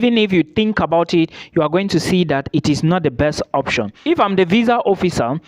Even if you think about it, you are going to see that it is not the best option. If I'm the visa officer,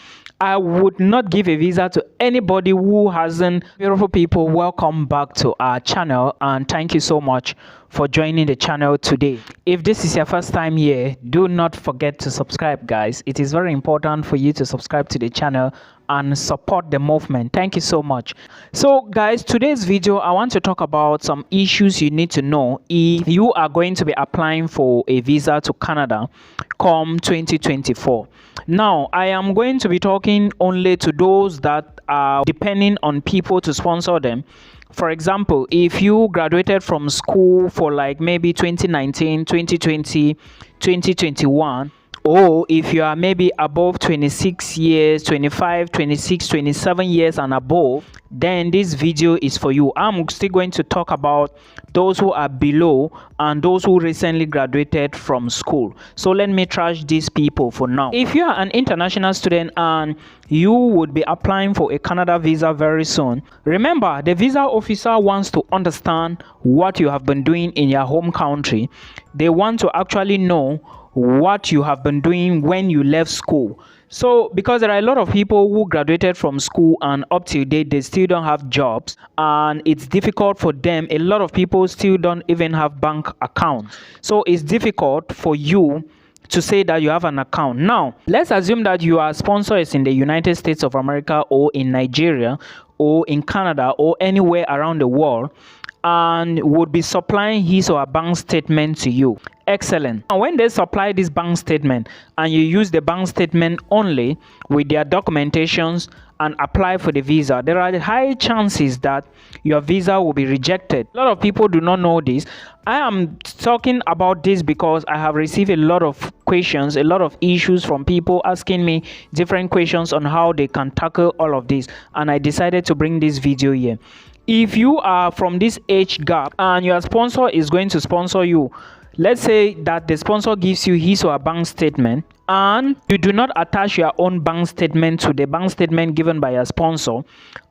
I would not give a visa to anybody who hasn't. Beautiful people, welcome back to our channel, and thank you so much for joining the channel today. If this is your first time here, do not forget to subscribe, guys. It is very important for you to subscribe to the channel and support the movement. Thank you so much. So guys, today's video, I want to talk about some issues you need to know if you are going to be applying for a visa to Canada come 2024. Now, I am going to be talking only to those that are depending on people to sponsor them. For example, if you graduated from school for like maybe 2019, 2020, 2021, or if you are maybe above 26 years, 25, 26, 27 years and above, then this video is for you. I'm still going to talk about those who are below and those who recently graduated from school. So let me trash these people for now. If you are an international student and you would be applying for a Canada visa very soon, remember the visa officer wants to understand what you have been doing in your home country. They want to actually know what you have been doing when you left school. So because there are a lot of people who graduated from school and up to date they still don't have jobs, and it's difficult for them. A lot of people still don't even have bank accounts, so it's difficult for you to say that you have an account. Now let's assume that your sponsor is in the United States of America or in Nigeria or in Canada or anywhere around the world, and would be supplying his or her bank statement to you. Excellent. And when they supply this bank statement and you use the bank statement only with their documentations and apply for the visa, there are high chances that your visa will be rejected. A lot of people do not know this. I am talking about this because I have received a lot of questions, a lot of issues from people asking me different questions on how they can tackle all of this, and I decided to bring this video here. If you are from this age gap and your sponsor is going to sponsor you, let's say that the sponsor gives you his or her bank statement and you do not attach your own bank statement to the bank statement given by your sponsor,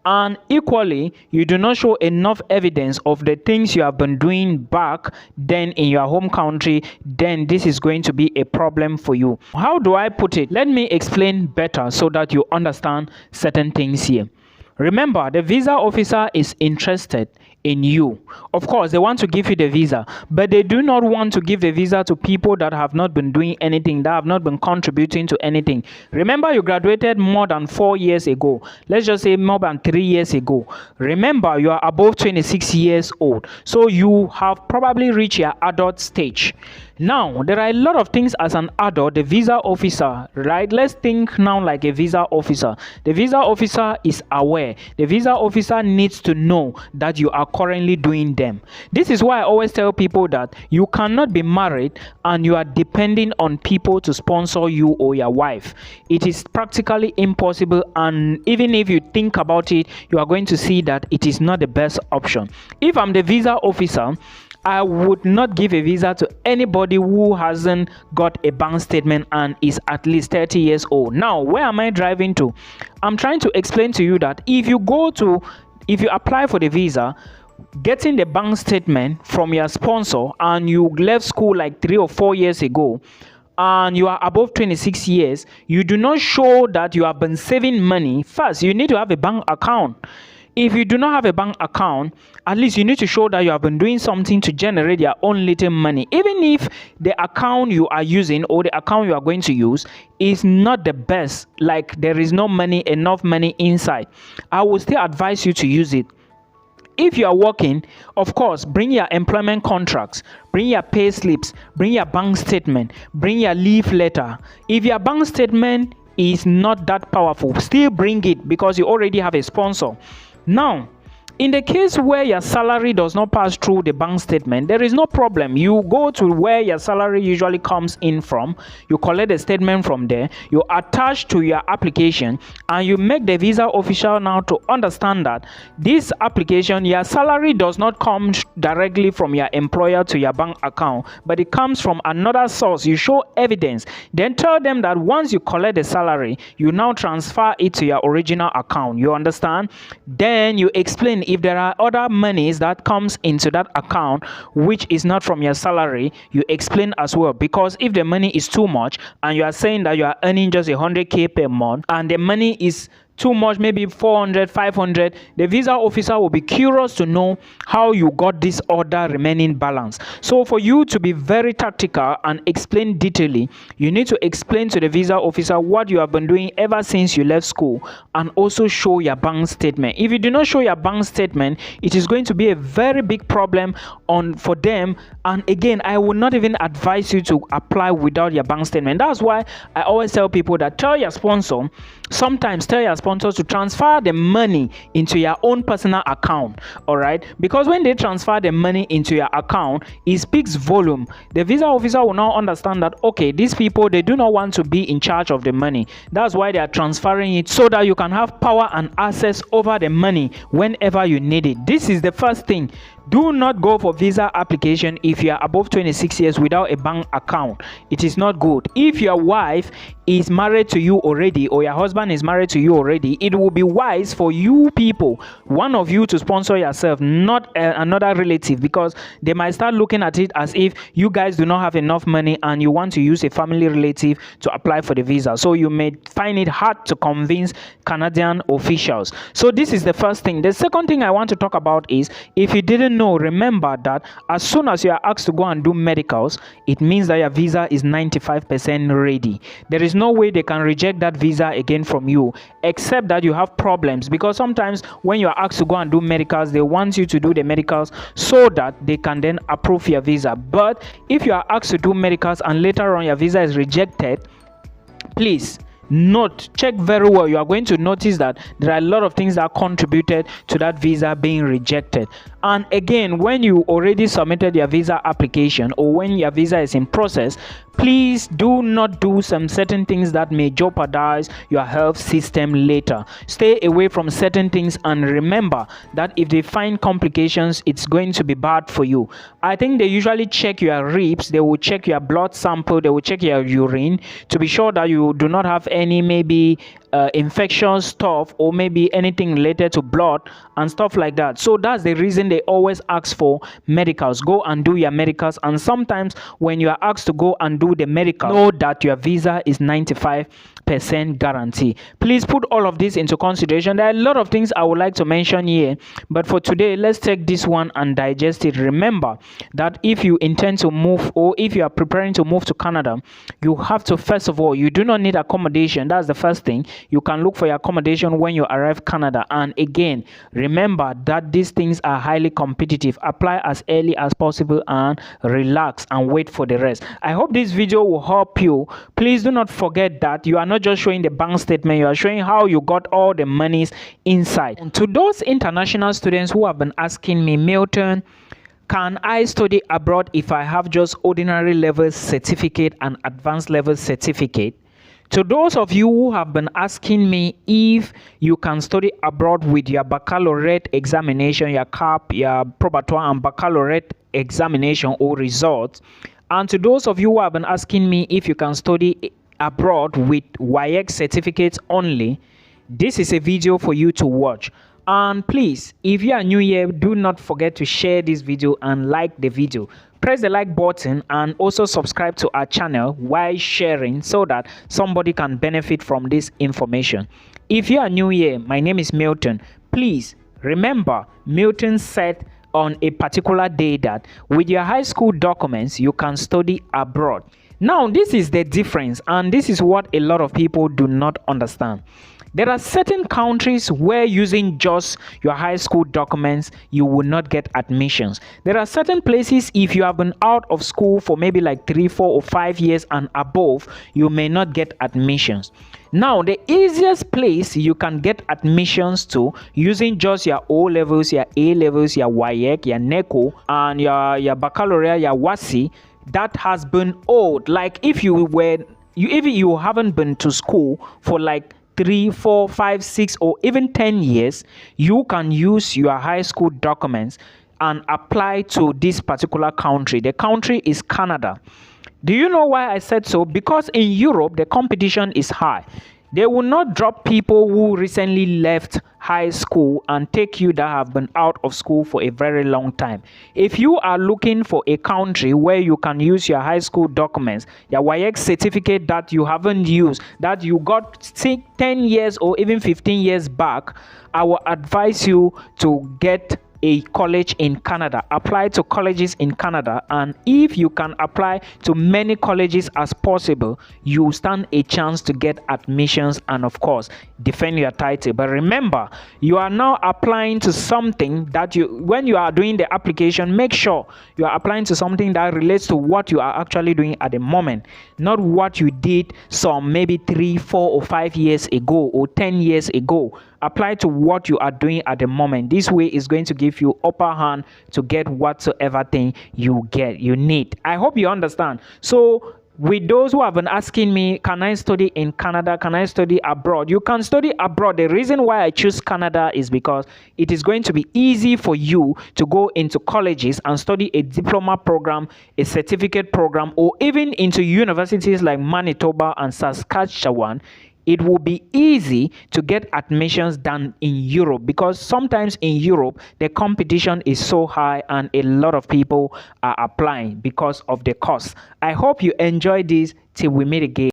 and equally you do not show enough evidence of the things you have been doing back then in your home country, then this is going to be a problem for you. How do I put it? Let me explain better so that you understand certain things here. Remember, the visa officer is interested in you. Of course, they want to give you the visa, but they do not want to give the visa to people that have not been doing anything, that have not been contributing to anything. Remember, you graduated more than 4 years ago. Let's just say more than 3 years ago. Remember, you are above 26 years old, so you have probably reached your adult stage. Now, there are a lot of things as an adult, the visa officer, right? Let's think now like a visa officer. The visa officer is aware. The visa officer needs to know that you are currently doing them. This is why I always tell people that you cannot be married and you are depending on people to sponsor you or your wife. It is practically impossible, and even if you think about it, you are going to see that it is not the best option. If I'm the visa officer, I would not give a visa to anybody who hasn't got a bank statement and is at least 30 years old. Now, where am I driving to? I'm trying to explain to you that if you apply for the visa, getting the bank statement from your sponsor and you left school like 3 or 4 years ago and you are above 26 years, you do not show that you have been saving money. First, you need to have a bank account. If you do not have a bank account, at least you need to show that you have been doing something to generate your own little money. Even if the account you are using or the account you are going to use is not the best, like there is no money, enough money inside, I would still advise you to use it. If you are working, of course, bring your employment contracts, bring your pay slips, bring your bank statement, bring your leave letter. If your bank statement is not that powerful, still bring it because you already have a sponsor. Now, in the case where your salary does not pass through the bank statement, there is no problem. You go to where your salary usually comes in from, you collect a statement from there, you attach to your application, and you make the visa official now to understand that this application, your salary does not come directly from your employer to your bank account, but it comes from another source. You show evidence, then tell them that once you collect the salary, you now transfer it to your original account. You understand? Then you explain again, if there are other monies that comes into that account which is not from your salary, you explain as well. Because if the money is too much and you are saying that you are earning just 100k per month and the money is too much, maybe 400, 500, the visa officer will be curious to know how you got this other remaining balance. So for you to be very tactical and explain detailedly, you need to explain to the visa officer what you have been doing ever since you left school, and also show your bank statement. If you do not show your bank statement, it is going to be a very big problem for them. And again, I would not even advise you to apply without your bank statement. That's why I always tell people that tell your sponsor to transfer the money into your own personal account. All right, because when they transfer the money into your account, it speaks volume. The visa officer will now understand that, okay, these people, they do not want to be in charge of the money. That's why they are transferring it, so that you can have power and access over the money whenever you need it. This is the first thing. Do not go for visa application if you are above 26 years without a bank account. It is not good. If your wife is married to you already, or your husband is married to you already, it will be wise for you people, one of you, to sponsor yourself, not another relative, because they might start looking at it as if you guys do not have enough money and you want to use a family relative to apply for the visa. So you may find it hard to convince Canadian officials. So this is the first thing. The second thing I want to talk about is, if you didn't know, remember that as soon as you are asked to go and do medicals, it means that your visa is 95% ready. There is no way they can reject that visa again from you, except that you have problems. Because sometimes when you are asked to go and do medicals, they want you to do the medicals so that they can then approve your visa. But if you are asked to do medicals and later on your visa is rejected, please check very well. You are going to notice that there are a lot of things that contributed to that visa being rejected. And again, when you already submitted your visa application, or when your visa is in process, please do not do some certain things that may jeopardize your health system later. Stay away from certain things, and remember that if they find complications, it's going to be bad for you. I think they usually check your ribs, they will check your blood sample, they will check your urine to be sure that you do not have any maybe infectious stuff, or maybe anything related to blood and stuff like that. So that's the reason they always ask for medicals. Go and do your medicals. And sometimes when you are asked to go and do the medical, know that your visa is 95% guarantee. Please put all of this into consideration. There are a lot of things I would like to mention here, but for today, let's take this one and digest it. Remember that if you intend to move, or if you are preparing to move to Canada, you have to, first of all, you do not need accommodation. That's the first thing. You can look for your accommodation when you arrive Canada. And again, remember that these things are highly competitive. Apply as early as possible and relax and wait for the rest. I hope this video will help you. Please do not forget that you are not just showing the bank statement, you are showing how you got all the monies inside. And to those international students who have been asking me, Milton, can I study abroad if I have just ordinary level certificate and advanced level certificate? To those of you who have been asking me if you can study abroad with your baccalaureate examination, your CAP, your probatoire and baccalaureate examination or results, and to those of you who have been asking me if you can study abroad with WAEC certificates only, this is a video for you to watch. And please, if you are new here, do not forget to share this video and like the video. Press the like button and also subscribe to our channel while sharing, so that somebody can benefit from this information. If you are new here, my name is Milton. Please remember, Milton said on a particular day that with your high school documents, you can study abroad. Now, this is the difference, and this is what a lot of people do not understand. There are certain countries where using just your high school documents, you will not get admissions. There are certain places, if you have been out of school for maybe like 3, 4 or 5 years and above, you may not get admissions. Now, the easiest place you can get admissions to using just your O levels, your A levels, your WAEC, your NECO, and your baccalaureate, your WASI, that has been old. Like if you haven't been to school for like 3, 4, 5, 6 or even 10 years, you can use your high school documents and apply to this particular country. The country is Canada. Do you know why I said so? Because in Europe, the competition is high. They will not drop people who recently left high school and take you that have been out of school for a very long time. If you are looking for a country where you can use your high school documents, your WAEC certificate that you haven't used, that you got 10 years or even 15 years back, I will advise you to get a college in Canada. Apply to colleges in Canada, and if you can apply to many colleges as possible, you stand a chance to get admissions and of course defend your title. But remember, you are now applying to something that when you are doing the application, make sure you are applying to something that relates to what you are actually doing at the moment, not what you did some maybe 3, 4 or 5 years ago or 10 years ago. Apply to what you are doing at the moment. This way is going to give you upper hand to get whatsoever thing you need. I hope you understand. So with those who have been asking me, can I study in Canada? Can I study abroad? You can study abroad. The reason why I choose Canada is because it is going to be easy for you to go into colleges and study a diploma program, a certificate program, or even into universities like Manitoba and Saskatchewan. It will be easy to get admissions than in Europe, because sometimes in Europe the competition is so high and a lot of people are applying because of the cost. I hope you enjoy this. Till we meet again.